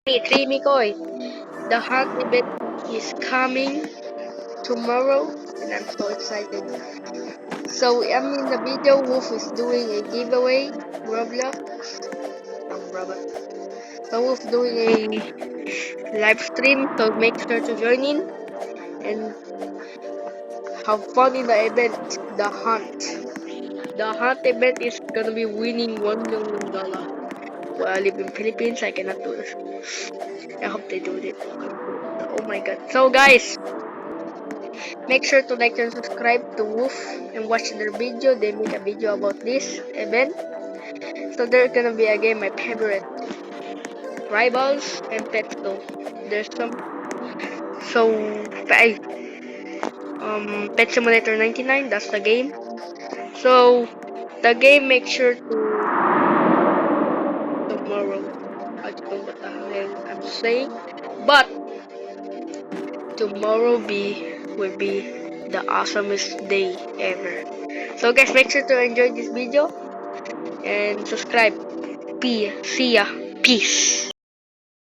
3 Mikoy. The hunt event is coming tomorrow and I'm so excited. So I'm in the video. Wolf is doing a giveaway. Roblox. Roblox. So Wolf doing a live stream. So make sure to join in and have fun in the event. The hunt. The hunt event is gonna be winning $1 million. Well, I live in Philippines. I cannot do this. I hope they do it. Oh my god. So guys, make sure to like and subscribe to Wolf and watch their video. They make a video about this event. So there's gonna be again my favorite rivals and pets though. There's some I Pet Simulator 99, that's the game. So the game make sure to tomorrow. I don't know what the hell I'm saying. But tomorrow will be the awesomest day ever. So guys, make sure to enjoy this video and subscribe. See ya. Peace.